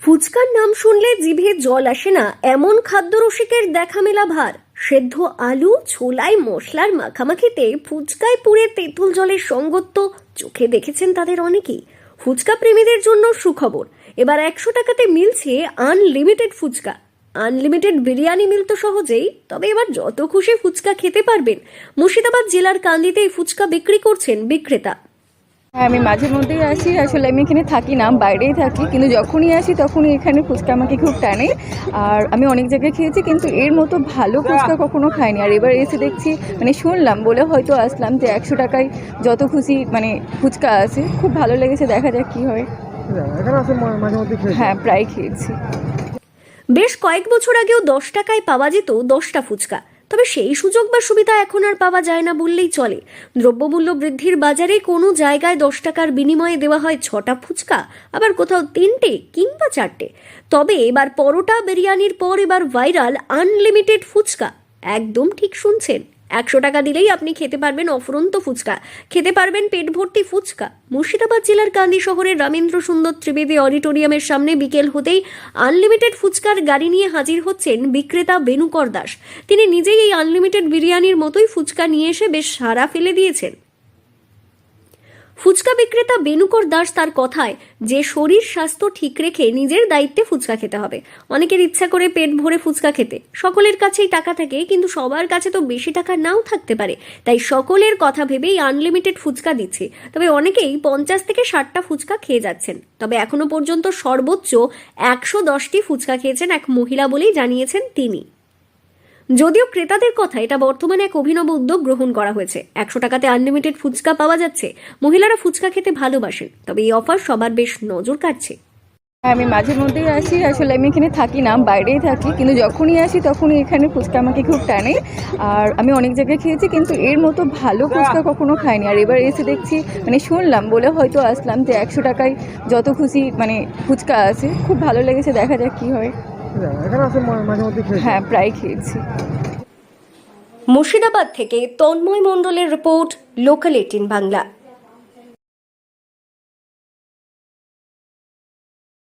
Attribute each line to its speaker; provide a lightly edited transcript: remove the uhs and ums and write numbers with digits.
Speaker 1: ফুচকার নাম শুনলে জিভে জল আসে না এমন খাদ্যরসিকের দেখা মেলা ভার। সেদ্ধ আলু ছোলায় মশলার মাখামাখিতে ফুচকায় পুড়ে তেঁতুল জলের সঙ্গত্ব চোখে দেখেছেন তাদের অনেকেই। ফুচকা প্রেমীদের জন্য সুখবর, এবার 100 টাকাতে মিলছে আনলিমিটেড ফুচকা। আনলিমিটেড বিরিয়ানি মিলতো সহজেই, তবে এবার যত খুশি ফুচকা খেতে পারবেন। মুর্শিদাবাদ জেলার কান্দিতে এই ফুচকা বিক্রি করছেন বিক্রেতা।
Speaker 2: হ্যাঁ, আমি মাঝে মধ্যেই আসি। আসলে আমি এখানে থাকি না, বাইরেই থাকি, কিন্তু যখনই আসি তখনই এখানে ফুচকা আমাকে খুব টানে। আর আমি অনেক জায়গায় খেয়েছি, কিন্তু এর মতো ভালো ফুচকা কখনো খাইনি। আর এবার এসে দেখছি, শুনলাম বলে হয়তো আসলাম যে 100 টাকায় যত খুশি ফুচকা আছে। খুব ভালো লেগেছে, দেখা যাক কি হয়। হ্যাঁ, প্রায় খেয়েছি।
Speaker 1: বেশ কয়েক বছর আগেও 10 টাকায় পাওয়া যেত 10টা ফুচকা, তবে সেই সুযোগ বা সুবিধা এখন আর পাওয়া যায় না বললেই চলে। দ্রব্যমূল্য বৃদ্ধির বাজারে কোনো জায়গায় 10 টাকার বিনিময়ে দেওয়া হয় 6টা ফুচকা, আবার কোথাও 3টে কিংবা 4টে। তবে এবার পরোটা বিরিয়ানির পর এবার ভাইরাল আনলিমিটেড ফুচকা। একদম ঠিক শুনছেন, 100 টাকা দিলেই আপনি খেতে পারবেন অফুরন্ত ফুচকা, খেতে পারবেন পেট ভর্তি ফুচকা। মুর্শিদাবাদ জেলার কান্দি শহরের রামেন্দ্র সুন্দর ত্রিবেদী অডিটোরিয়ামের সামনে বিকেল হতেই আনলিমিটেড ফুচকার গাড়ি নিয়ে হাজির হচ্ছেন বিক্রেতা বেনুকর দাস। তিনি নিজেই এই আনলিমিটেড বিরিয়ানির মতোই ফুচকা নিয়ে এসে বেশ সাড়া ফেলে দিয়েছেন। ফুচকা বিক্রেতা বেনুকর দাস তার কথায়, যে শরীর স্বাস্থ্য ঠিক রেখে নিজের দায়িত্বে ফুচকা খেতে হবে। অনেকের ইচ্ছা করে পেট ভরে ফুচকা খেতে, সকলের কাছেই টাকা থাকে, কিন্তু সবার কাছে তো বেশি টাকা নাও থাকতে পারে। তাই সকলের কথা ভেবেই আনলিমিটেড ফুচকা দিচ্ছে। তবে অনেকেই 50 থেকে 60টা ফুচকা খেয়ে যাচ্ছেন। তবে এখনো পর্যন্ত সর্বোচ্চ 110টি ফুচকা খেয়েছেন এক মহিলা বলেই জানিয়েছেন তিনি। যদিও ক্রেতাদের কথা, এটা বর্তমানে এক অভিনব উদ্যোগ গ্রহণ করা হয়েছে। 100 টাকাতে আনলিমিটেড ফুচকা পাওয়া যাচ্ছে। মহিলারা ফুচকা খেতে ভালোবাসেন, তবে এই অফার সবার বেশ নজর কাটছে।
Speaker 2: হ্যাঁ, আমি মাঝে মধ্যেই আসি। আসলে আমি এখানে থাকি না, বাইরেই থাকি, কিন্তু যখনই আসি তখনই এখানে ফুচকা আমাকে খুব টানে। আর আমি অনেক জায়গায় খেয়েছি, কিন্তু এর মতো ভালো ফুচকা কখনো খাইনি। আর এবার এসে দেখছি, শুনলাম বলে হয়তো আসলাম যে 100 টাকায় যত খুশি ফুচকা আছে। খুব ভালো লেগেছে, দেখা যাক কি হয়। হ্যাঁ, প্রায় খেয়েছি।
Speaker 1: মুর্শিদাবাদ থেকে তন্ময় মণ্ডলের রিপোর্ট, লোকাল 18 বাংলা।